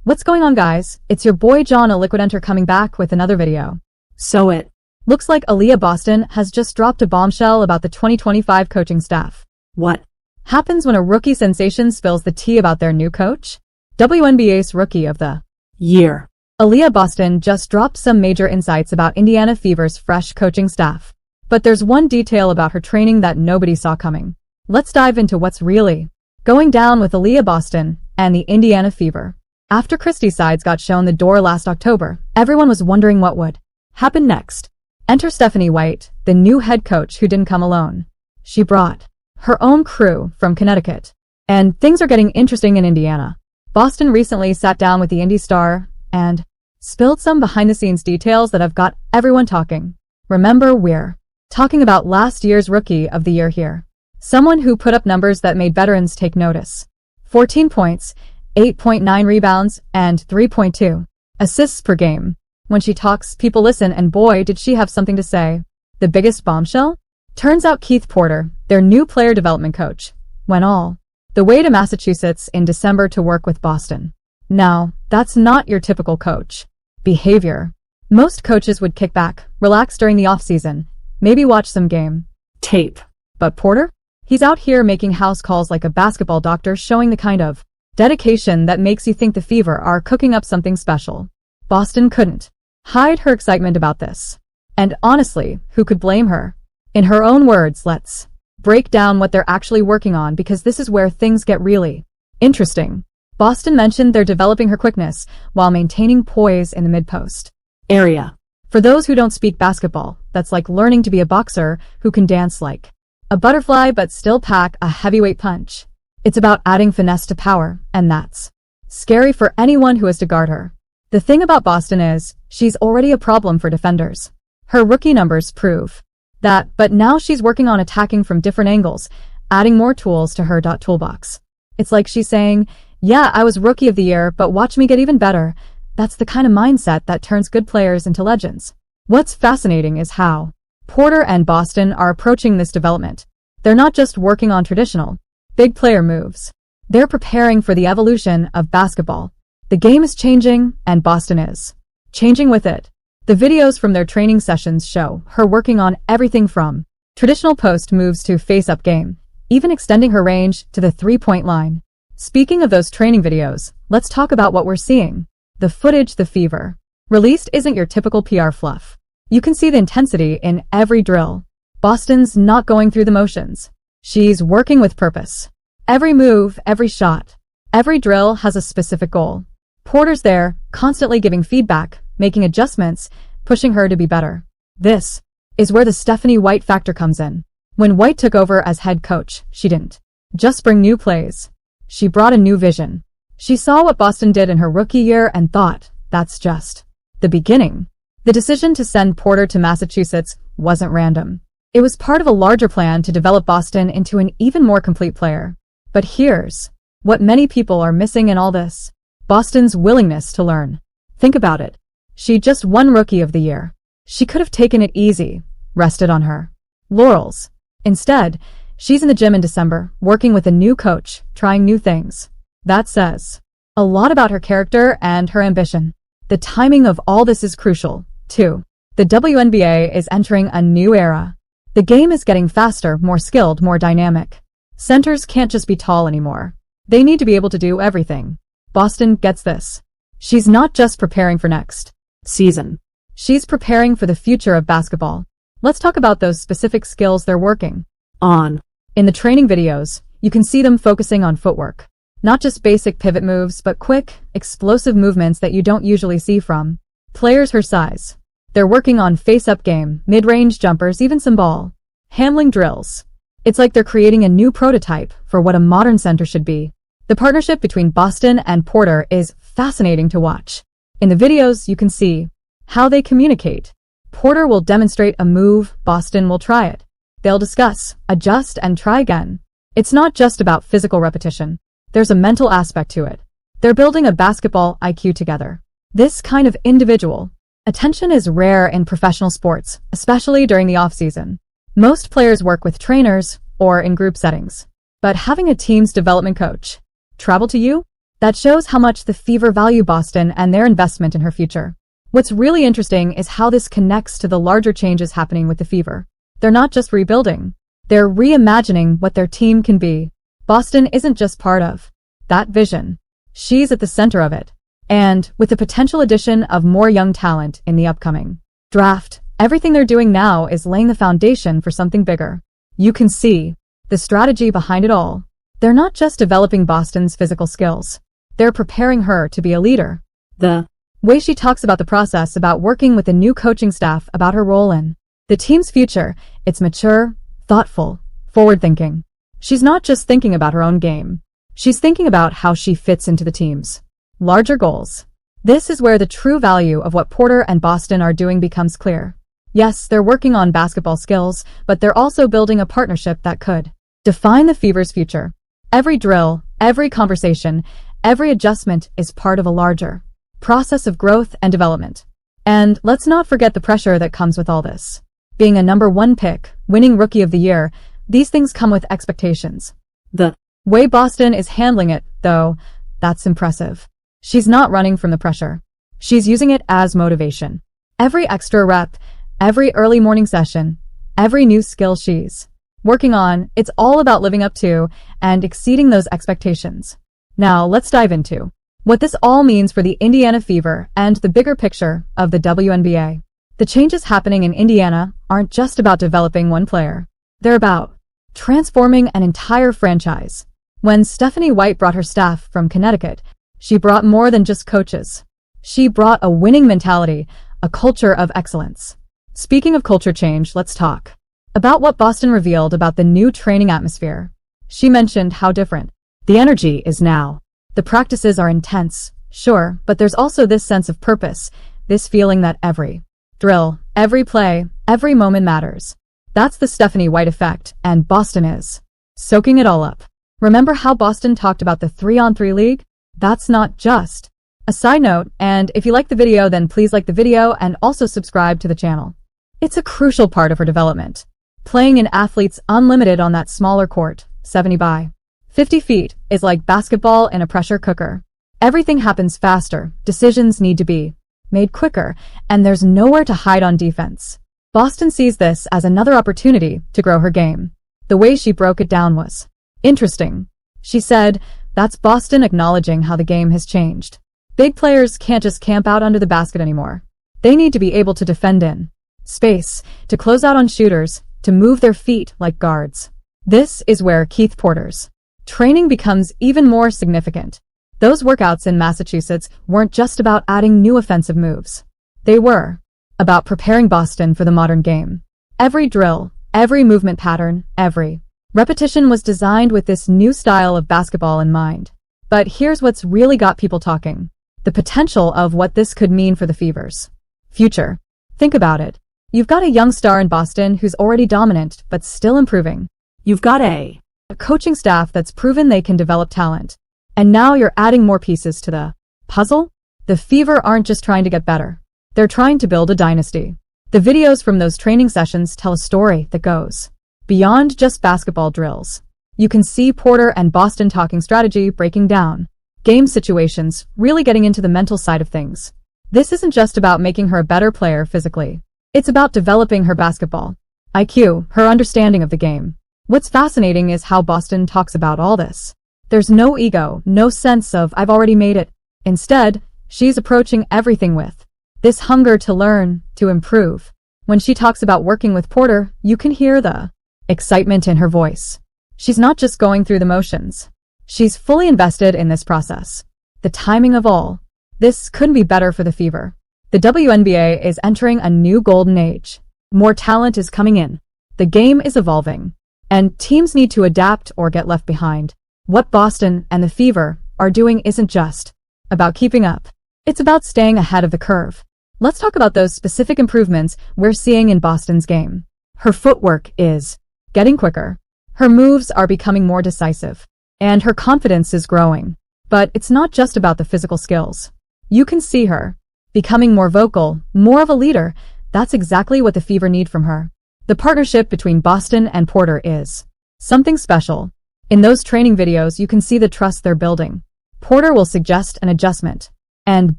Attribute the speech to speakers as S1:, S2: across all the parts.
S1: What's going on, guys? It's your boy John, a Liquid Enter, coming back with another video. So it looks like Aliyah Boston has just dropped a bombshell about the 2025 coaching staff. What happens when a rookie sensation spills the tea about their new coach? WNBA's Rookie of the Year Aliyah Boston just dropped some major insights about Indiana Fever's fresh coaching staff. But there's one detail about her training that nobody saw coming. Let's dive into what's really going down with Aliyah Boston and the Indiana Fever. After Christie's sides got shown the door last October, everyone was wondering what would happen next. Enter Stephanie White, the new head coach who didn't come alone. She brought her own crew from Connecticut. And things are getting interesting in Indiana. Boston recently sat down with the Indy star and spilled some behind-the-scenes details that have got everyone talking. Remember, we're talking about last year's Rookie of the Year here. Someone who put up numbers that made veterans take notice. 14 points, 8.9 rebounds, and 3.2 assists per game. When she talks, people listen, and boy, did she have something to say. The biggest bombshell? Turns out Keith Porter, their new player development coach, went all the way to Massachusetts in December to work with Boston. Now, that's not your typical coach behavior. Most coaches would kick back, relax during the off-season, maybe watch some game tape. But Porter? He's out here making house calls like a basketball doctor, showing the kind of dedication that makes you think the Fever are cooking up something special. Boston couldn't hide her excitement about this. And honestly, who could blame her? In her own words, let's break down what they're actually working on, because this is where things get really interesting. Boston mentioned they're developing her quickness while maintaining poise in the mid-post area. For those who don't speak basketball, that's like learning to be a boxer who can dance like a butterfly but still pack a heavyweight punch. It's about adding finesse to power, and that's scary for anyone who has to guard her. The thing about Boston is, she's already a problem for defenders. Her rookie numbers prove that, but now she's working on attacking from different angles, adding more tools to her toolbox. It's like she's saying, yeah, I was Rookie of the Year, but watch me get even better. That's the kind of mindset that turns good players into legends. What's fascinating is how Porter and Boston are approaching this development. They're not just working on traditional big player moves. They're preparing for the evolution of basketball. The game is changing, and Boston is changing with it. The videos from their training sessions show her working on everything from traditional post moves to face-up game, even extending her range to the three-point line. Speaking of those training videos, let's talk about what we're seeing. The footage the Fever released isn't your typical PR fluff. You can see the intensity in every drill. Boston's not going through the motions. She's working with purpose. Every move, every shot, every drill has a specific goal. Porter's there, constantly giving feedback, making adjustments, pushing her to be better. This is where the Stephanie White factor comes in. When White took over as head coach, she didn't just bring new plays. She brought a new vision. She saw what Boston did in her rookie year and thought, that's just the beginning. The decision to send Porter to Massachusetts wasn't random. It was part of a larger plan to develop Boston into an even more complete player. But here's what many people are missing in all this: Boston's willingness to learn. Think about it. She just won Rookie of the Year. She could have taken it easy, rested on her laurels. Instead, she's in the gym in December, working with a new coach, trying new things. That says a lot about her character and her ambition. The timing of all this is crucial, too. The WNBA is entering a new era. The game is getting faster, more skilled, more dynamic. Centers can't just be tall anymore. They need to be able to do everything. Boston gets this. She's not just preparing for next season. She's preparing for the future of basketball. Let's talk about those specific skills they're working on. In the training videos, you can see them focusing on footwork. Not just basic pivot moves, but quick, explosive movements that you don't usually see from players her size. They're working on face-up game, mid-range jumpers, even some ball handling drills. It's like they're creating a new prototype for what a modern center should be. The partnership between Boston and Porter is fascinating to watch. In the videos, you can see how they communicate. Porter will demonstrate a move, Boston will try it. They'll discuss, adjust, and try again. It's not just about physical repetition. There's a mental aspect to it. They're building a basketball IQ together. This kind of individual attention is rare in professional sports, especially during the off-season. Most players work with trainers or in group settings. But having a team's development coach travel to you, That shows how much the Fever value Boston and their investment in her future. What's really interesting is how this connects to the larger changes happening with the Fever. They're not just rebuilding. They're reimagining what their team can be. Boston isn't just part of that vision. She's at the center of it. And with the potential addition of more young talent in the upcoming draft, everything they're doing now is laying the foundation for something bigger. You can see the strategy behind it all. They're not just developing Boston's physical skills. They're preparing her to be a leader. The way she talks about the process, about working with the new coaching staff, about her role in the team's future, it's mature, thoughtful, forward-thinking. She's not just thinking about her own game. She's thinking about how she fits into the team's larger goals. This is where the true value of what Porter and Boston are doing becomes clear. Yes, they're working on basketball skills, but they're also building a partnership that could define the Fever's future. Every drill, every conversation, every adjustment is part of a larger process of growth and development. And let's not forget the pressure that comes with all this. Being a #1 pick, winning Rookie of the Year, these things come with expectations. The way Boston is handling it, though, that's impressive. She's not running from the pressure. She's using it as motivation. Every extra rep, every early morning session, every new skill she's working on, it's all about living up to and exceeding those expectations. Now, let's dive into what this all means for the Indiana Fever and the bigger picture of the WNBA. The changes happening in Indiana aren't just about developing one player. They're about transforming an entire franchise. When Stephanie White brought her staff from Connecticut, she brought more than just coaches. She brought a winning mentality, a culture of excellence. Speaking of culture change, let's talk about what Boston revealed about the new training atmosphere. She mentioned how different the energy is now. The practices are intense, sure, but there's also this sense of purpose, this feeling that every drill, every play, every moment matters. That's the Stephanie White effect, and Boston is soaking it all up. Remember how Boston talked about the 3-on-3 league? That's not just a side note, and if you like the video, then please like the video and also subscribe to the channel. It's a crucial part of her development. Playing in athletes unlimited on that smaller court, 70 by 50 feet, is like basketball in a pressure cooker. Everything happens faster, decisions need to be made quicker, and there's nowhere to hide on defense. Boston sees this as another opportunity to grow her game. The way she broke it down was interesting. She said, that's Boston acknowledging how the game has changed. Big players can't just camp out under the basket anymore. They need to be able to defend in space, to close out on shooters, to move their feet like guards. This is where Keith Porter's training becomes even more significant. Those workouts in Massachusetts weren't just about adding new offensive moves. They were about preparing Boston for the modern game. Every drill, every movement pattern, every repetition was designed with this new style of basketball in mind. But here's what's really got people talking. The potential of what this could mean for the Fever's future. Think about it. You've got a young star in Boston who's already dominant but still improving. You've got a coaching staff that's proven they can develop talent. And now you're adding more pieces to the puzzle? The Fever aren't just trying to get better. They're trying to build a dynasty. The videos from those training sessions tell a story that goes beyond just basketball drills. You can see Porter and Boston talking strategy, breaking down game situations, really getting into the mental side of things. This isn't just about making her a better player physically. It's about developing her basketball IQ, her understanding of the game. What's fascinating is how Boston talks about all this. There's no ego, no sense of I've already made it. Instead, she's approaching everything with this hunger to learn, to improve. When she talks about working with Porter, you can hear the excitement in her voice. She's not just going through the motions. She's fully invested in this process. The timing of all this couldn't be better for the Fever. The WNBA is entering a new golden age. More talent is coming in. The game is evolving. And teams need to adapt or get left behind. What Boston and the Fever are doing isn't just about keeping up. It's about staying ahead of the curve. Let's talk about those specific improvements we're seeing in Boston's game. Her footwork is getting quicker. Her moves are becoming more decisive. And her confidence is growing. But it's not just about the physical skills. You can see her becoming more vocal, more of a leader. That's exactly what the Fever need from her. The partnership between Boston and Porter is something special. In those training videos, you can see the trust they're building. Porter will suggest an adjustment, and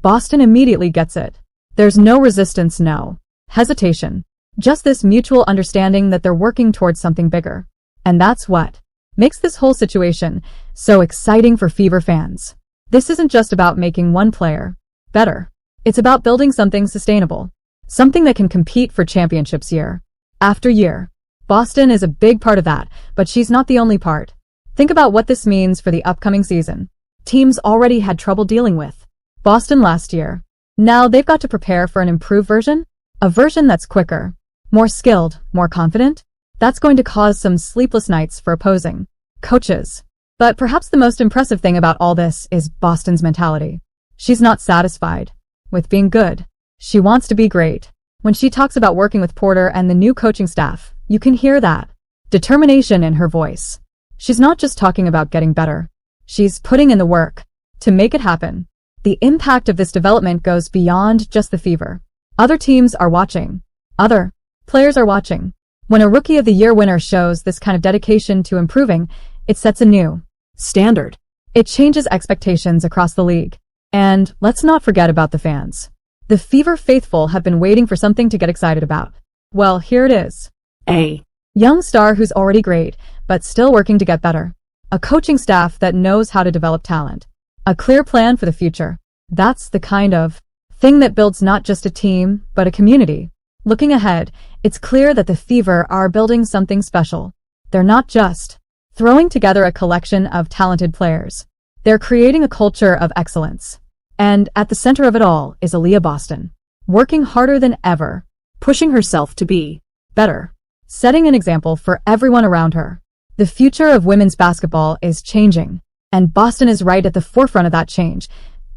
S1: Boston immediately gets it. There's no resistance, no hesitation, just this mutual understanding that they're working towards something bigger. And that's what makes this whole situation so exciting for Fever fans. This isn't just about making one player better. It's about building something sustainable, something that can compete for championships year after year. Boston is a big part of that, but she's not the only part. Think about what this means for the upcoming season. Teams already had trouble dealing with Boston last year. Now they've got to prepare for an improved version, a version that's quicker, more skilled, more confident. That's going to cause some sleepless nights for opposing coaches. But perhaps the most impressive thing about all this is Boston's mentality. She's not satisfied with being good. She wants to be great. When she talks about working with Porter and the new coaching staff, you can hear that determination in her voice. She's not just talking about getting better. She's putting in the work to make it happen. The impact of this development goes beyond just the Fever. Other teams are watching. Other players are watching. When a Rookie of the Year winner shows this kind of dedication to improving, it sets a new standard. It changes expectations across the league. And let's not forget about the fans. The Fever faithful have been waiting for something to get excited about. Well, here it is. A young star who's already great, but still working to get better. A coaching staff that knows how to develop talent. A clear plan for the future. That's the kind of thing that builds not just a team, but a community. Looking ahead, it's clear that the Fever are building something special. They're not just throwing together a collection of talented players. They're creating a culture of excellence. And at the center of it all is Aliyah Boston, working harder than ever, pushing herself to be better, setting an example for everyone around her. The future of women's basketball is changing, and Boston is right at the forefront of that change.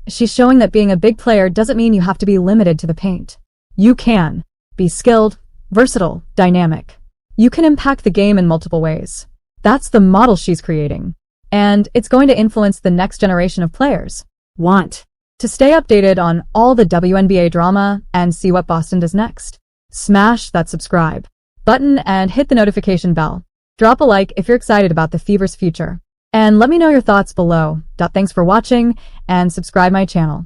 S1: She's showing that being a big player doesn't mean you have to be limited to the paint. You can be skilled, versatile, dynamic. You can impact the game in multiple ways. That's the model she's creating. And it's going to influence the next generation of players. Want to stay updated on all the WNBA drama and see what Boston does next? Smash that subscribe button and hit the notification bell. Drop a like if you're excited about the Fever's future. And let me know your thoughts below. Thanks for watching and subscribe my channel.